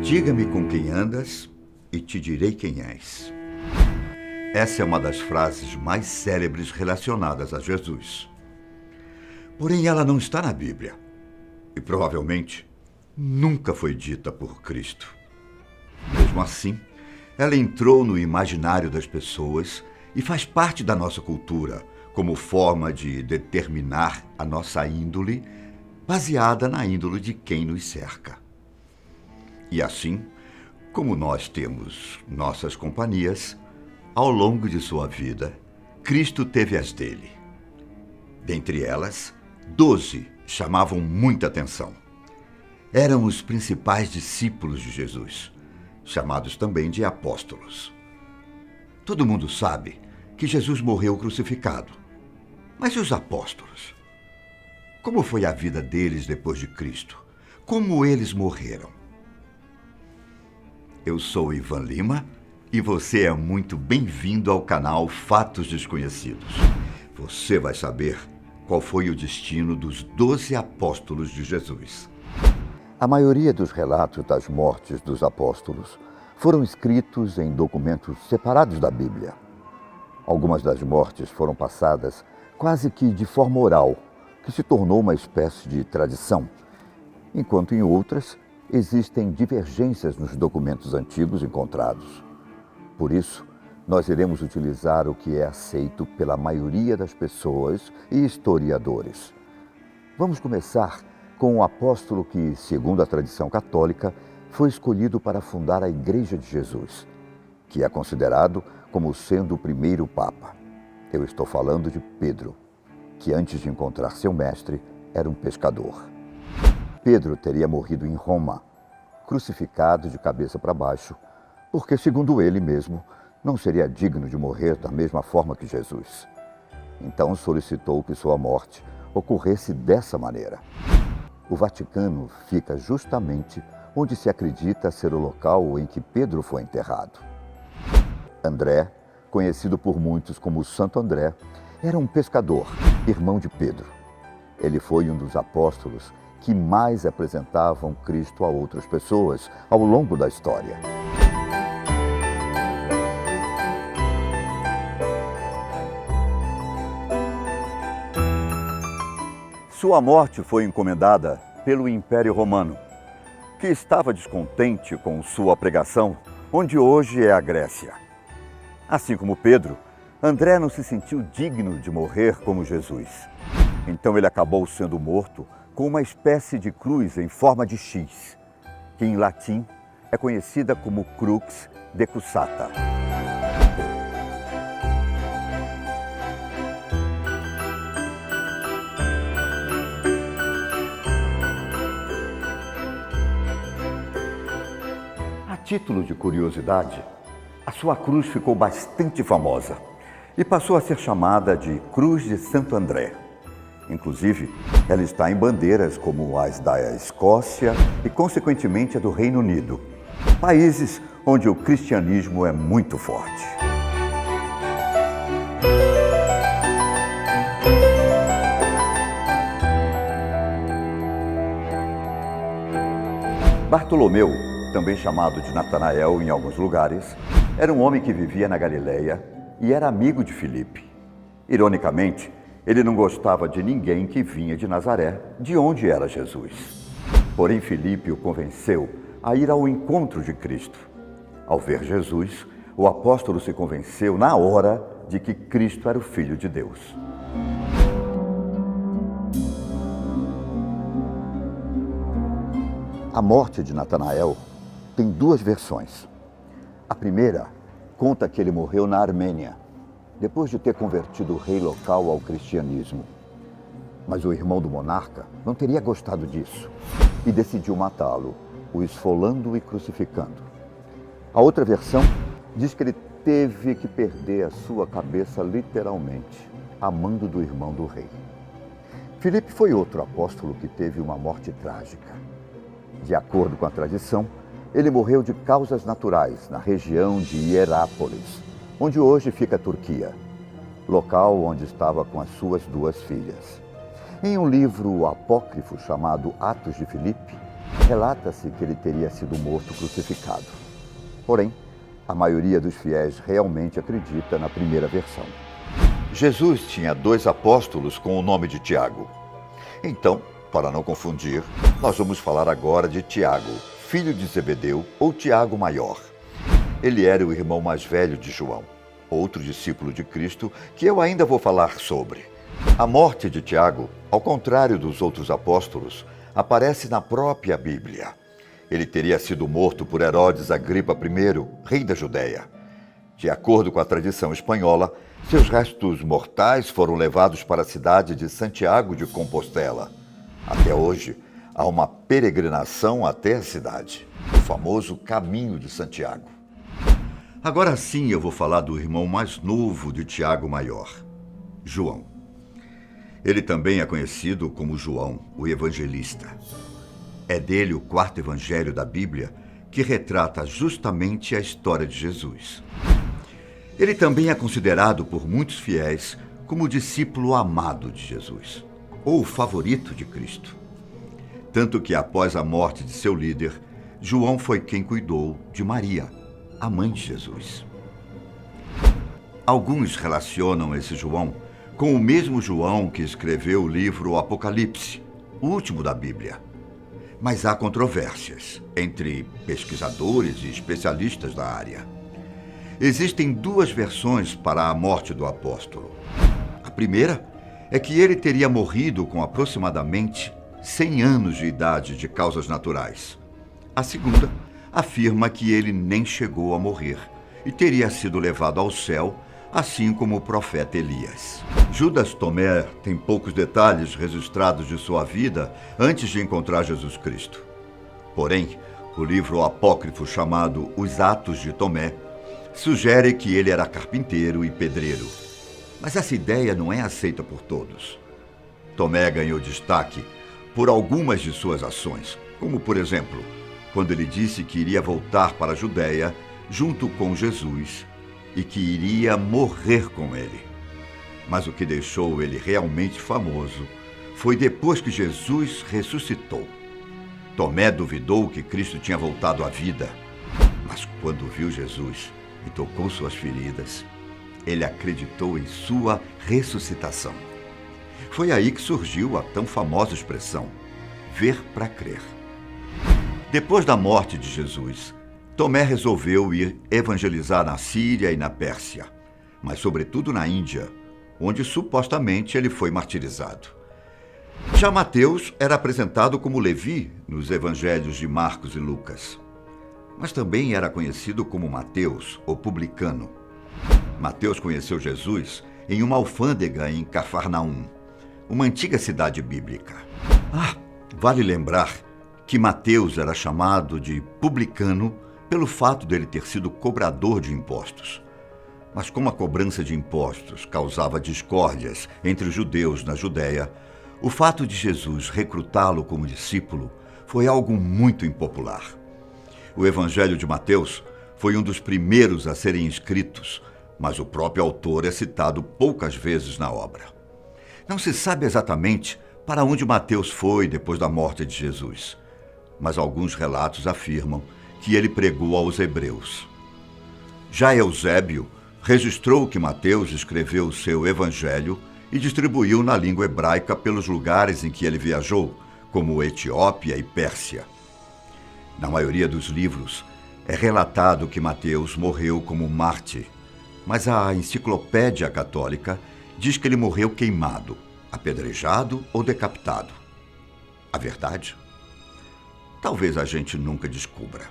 Diga-me com quem andas e te direi quem és. Essa é uma das frases mais célebres relacionadas a Jesus. Porém, ela não está na Bíblia e provavelmente nunca foi dita por Cristo. Mesmo assim, ela entrou no imaginário das pessoas e faz parte da nossa cultura como forma de determinar a nossa índole, baseada na índole de quem nos cerca. E assim, como nós temos nossas companhias, ao longo de sua vida, Cristo teve as dele. Dentre elas, 12 chamavam muita atenção. Eram os principais discípulos de Jesus, chamados também de apóstolos. Todo mundo sabe que Jesus morreu crucificado. Mas e os apóstolos? Como foi a vida deles depois de Cristo? Como eles morreram? Eu sou Ivan Lima e você é muito bem-vindo ao canal Fatos Desconhecidos. Você vai saber qual foi o destino dos 12 apóstolos de Jesus. A maioria dos relatos das mortes dos apóstolos foram escritos em documentos separados da Bíblia. Algumas das mortes foram passadas quase que de forma oral, que se tornou uma espécie de tradição, enquanto em outras existem divergências nos documentos antigos encontrados. Por isso, nós iremos utilizar o que é aceito pela maioria das pessoas e historiadores. Vamos começar com o apóstolo que, segundo a tradição católica, foi escolhido para fundar a Igreja de Jesus, que é considerado como sendo o primeiro Papa. Eu estou falando de Pedro, que antes de encontrar seu mestre, era um pescador. Pedro teria morrido em Roma, crucificado de cabeça para baixo, porque, segundo ele mesmo, não seria digno de morrer da mesma forma que Jesus. Então solicitou que sua morte ocorresse dessa maneira. O Vaticano fica justamente onde se acredita ser o local em que Pedro foi enterrado. André, conhecido por muitos como Santo André, era um pescador, irmão de Pedro. Ele foi um dos apóstolos que mais apresentavam Cristo a outras pessoas ao longo da história. Sua morte foi encomendada pelo Império Romano, que estava descontente com sua pregação, onde hoje é a Grécia. Assim como Pedro, André não se sentiu digno de morrer como Jesus. Então ele acabou sendo morto com uma espécie de cruz em forma de X, que em latim é conhecida como crux decussata. A título de curiosidade, a sua cruz ficou bastante famosa e passou a ser chamada de Cruz de Santo André. Inclusive, ela está em bandeiras como as da Escócia e, consequentemente, a do Reino Unido, países onde o cristianismo é muito forte. Bartolomeu, também chamado de Natanael em alguns lugares, era um homem que vivia na Galileia e era amigo de Filipe. Ironicamente, ele não gostava de ninguém que vinha de Nazaré, de onde era Jesus. Porém, Filipe o convenceu a ir ao encontro de Cristo. Ao ver Jesus, o apóstolo se convenceu na hora de que Cristo era o Filho de Deus. A morte de Natanael tem duas versões. A primeira conta que ele morreu na Armênia, depois de ter convertido o rei local ao cristianismo. Mas o irmão do monarca não teria gostado disso e decidiu matá-lo, o esfolando e crucificando. A outra versão diz que ele teve que perder a sua cabeça literalmente, a mando do irmão do rei. Filipe foi outro apóstolo que teve uma morte trágica. De acordo com a tradição, ele morreu de causas naturais na região de Hierápolis, onde hoje fica a Turquia, local onde estava com as suas duas filhas. Em um livro apócrifo chamado Atos de Filipe, Relata-se que ele teria sido morto crucificado. Porém, a maioria dos fiéis realmente acredita na primeira versão. Jesus tinha 2 apóstolos com o nome de Tiago. Então, para não confundir, nós vamos falar agora de Tiago, filho de Zebedeu, ou Tiago Maior. Ele era o irmão mais velho de João, outro discípulo de Cristo que eu ainda vou falar sobre. A morte de Tiago, ao contrário dos outros apóstolos, aparece na própria Bíblia. Ele teria sido morto por Herodes Agripa I, rei da Judéia. De acordo com a tradição espanhola, seus restos mortais foram levados para a cidade de Santiago de Compostela. Até hoje, há uma peregrinação até a cidade, o famoso Caminho de Santiago. Agora sim eu vou falar do irmão mais novo de Tiago Maior, João. Ele também é conhecido como João, o Evangelista. É dele o 4º evangelho da Bíblia, que retrata justamente a história de Jesus. Ele também é considerado por muitos fiéis como o discípulo amado de Jesus, ou o favorito de Cristo. Tanto que após a morte de seu líder, João foi quem cuidou de Maria, a mãe de Jesus. Alguns relacionam esse João com o mesmo João que escreveu o livro Apocalipse, o último da Bíblia. Mas há controvérsias entre pesquisadores e especialistas da área. Existem 2 versões para a morte do apóstolo. A primeira é que ele teria morrido com aproximadamente 100 anos de idade de causas naturais. A segunda afirma que ele nem chegou a morrer e teria sido levado ao céu, assim como o profeta Elias. Judas Tomé tem poucos detalhes registrados de sua vida antes de encontrar Jesus Cristo. Porém, o livro apócrifo chamado Os Atos de Tomé sugere que ele era carpinteiro e pedreiro. Mas essa ideia não é aceita por todos. Tomé ganhou destaque por algumas de suas ações, como, por exemplo, quando ele disse que iria voltar para a Judéia junto com Jesus e que iria morrer com ele. Mas o que deixou ele realmente famoso foi depois que Jesus ressuscitou. Tomé duvidou que Cristo tinha voltado à vida, mas quando viu Jesus e tocou suas feridas, ele acreditou em sua ressuscitação. Foi aí que surgiu a tão famosa expressão, ver para crer. Depois da morte de Jesus, Tomé resolveu ir evangelizar na Síria e na Pérsia, mas sobretudo na Índia, onde supostamente ele foi martirizado. Já Mateus era apresentado como Levi nos evangelhos de Marcos e Lucas, mas também era conhecido como Mateus, o publicano. Mateus conheceu Jesus em uma alfândega em Cafarnaum, uma antiga cidade bíblica. Vale lembrar que Mateus era chamado de publicano pelo fato dele ter sido cobrador de impostos. Mas como a cobrança de impostos causava discórdias entre os judeus na Judéia, o fato de Jesus recrutá-lo como discípulo foi algo muito impopular. O Evangelho de Mateus foi um dos primeiros a serem escritos, mas o próprio autor é citado poucas vezes na obra. Não se sabe exatamente para onde Mateus foi depois da morte de Jesus, mas alguns relatos afirmam que ele pregou aos hebreus. Já Eusébio registrou que Mateus escreveu o seu evangelho e distribuiu na língua hebraica pelos lugares em que ele viajou, como Etiópia e Pérsia. Na maioria dos livros, é relatado que Mateus morreu como mártir, mas a Enciclopédia Católica diz que ele morreu queimado, apedrejado ou decapitado. A verdade? Talvez a gente nunca descubra.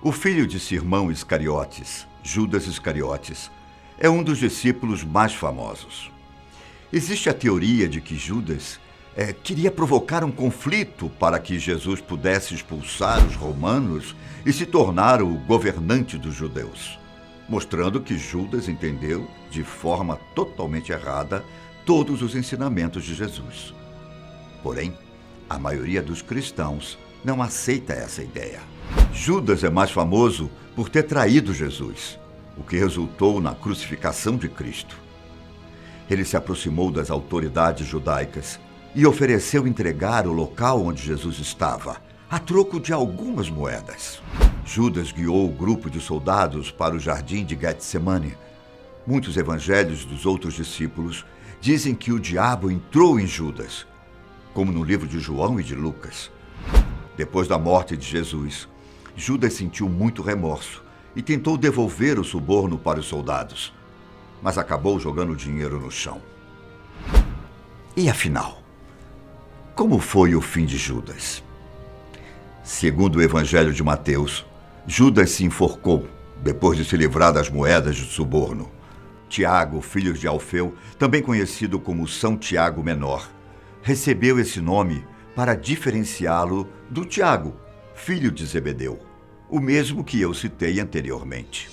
O filho de Simão Iscariotes, Judas Iscariotes, é um dos discípulos mais famosos. Existe a teoria de que Judas queria provocar um conflito para que Jesus pudesse expulsar os romanos e se tornar o governante dos judeus, mostrando que Judas entendeu de forma totalmente errada todos os ensinamentos de Jesus. Porém, a maioria dos cristãos não aceita essa ideia. Judas é mais famoso por ter traído Jesus, o que resultou na crucificação de Cristo. Ele se aproximou das autoridades judaicas e ofereceu entregar o local onde Jesus estava, a troco de algumas moedas. Judas guiou o grupo de soldados para o jardim de Getsemane. Muitos evangelhos dos outros discípulos dizem que o diabo entrou em Judas, como no livro de João e de Lucas. Depois da morte de Jesus, Judas sentiu muito remorso e tentou devolver o suborno para os soldados, mas acabou jogando o dinheiro no chão. E afinal, como foi o fim de Judas? Segundo o Evangelho de Mateus, Judas se enforcou depois de se livrar das moedas de suborno. Tiago, filho de Alfeu, também conhecido como São Tiago Menor, recebeu esse nome para diferenciá-lo do Tiago, filho de Zebedeu, o mesmo que eu citei anteriormente.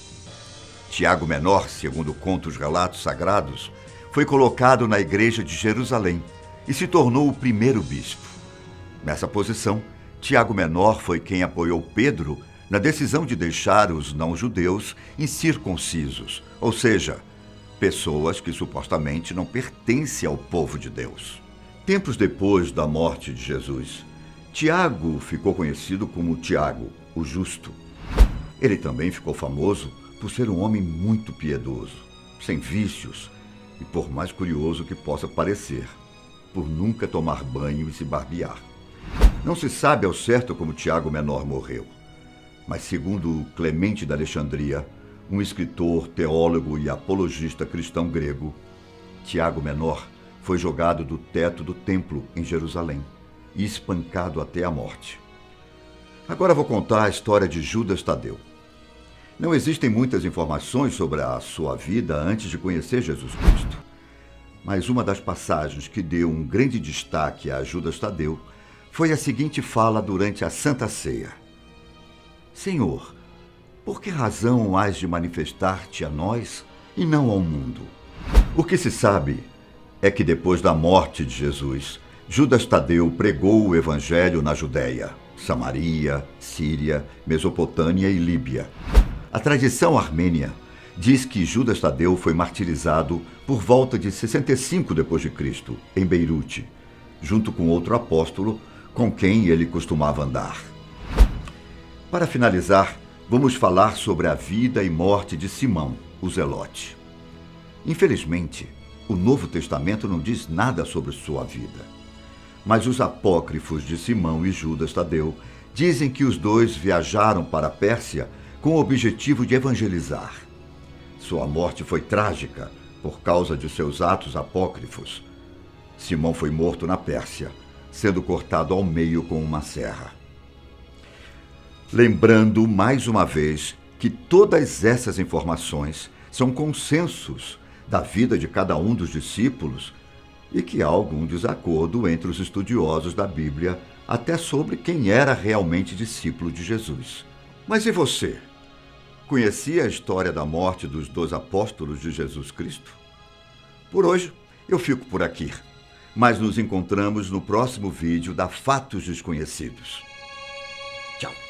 Tiago Menor, segundo conta os relatos sagrados, foi colocado na igreja de Jerusalém e se tornou o primeiro bispo. Nessa posição, Tiago Menor foi quem apoiou Pedro na decisão de deixar os não-judeus incircuncisos, ou seja, pessoas que supostamente não pertencem ao povo de Deus. Tempos depois da morte de Jesus, Tiago ficou conhecido como Tiago, o Justo. Ele também ficou famoso por ser um homem muito piedoso, sem vícios e, por mais curioso que possa parecer, por nunca tomar banho e se barbear. Não se sabe ao certo como Tiago Menor morreu, mas segundo Clemente de Alexandria, um escritor, teólogo e apologista cristão grego, Tiago Menor foi jogado do teto do templo em Jerusalém e espancado até a morte. Agora vou contar a história de Judas Tadeu. Não existem muitas informações sobre a sua vida antes de conhecer Jesus Cristo, mas uma das passagens que deu um grande destaque a Judas Tadeu foi a seguinte fala durante a Santa Ceia: Senhor, por que razão hás de manifestar-te a nós e não ao mundo? O que se sabe é que depois da morte de Jesus, Judas Tadeu pregou o evangelho na Judéia, Samaria, Síria, Mesopotâmia e Líbia. A tradição armênia diz que Judas Tadeu foi martirizado por volta de 65 d.C., em Beirute, junto com outro apóstolo com quem ele costumava andar. Para finalizar, vamos falar sobre a vida e morte de Simão, o Zelote. Infelizmente, o Novo Testamento não diz nada sobre sua vida, mas os apócrifos de Simão e Judas Tadeu dizem que os dois viajaram para a Pérsia com o objetivo de evangelizar. Sua morte foi trágica por causa de seus atos apócrifos. Simão foi morto na Pérsia, sendo cortado ao meio com uma serra. Lembrando mais uma vez que todas essas informações são consensos da vida de cada um dos discípulos e que há algum desacordo entre os estudiosos da Bíblia até sobre quem era realmente discípulo de Jesus. Mas e você? Conhecia a história da morte dos 2 apóstolos de Jesus Cristo? Por hoje, eu fico por aqui, mas nos encontramos no próximo vídeo da Fatos Desconhecidos. Tchau!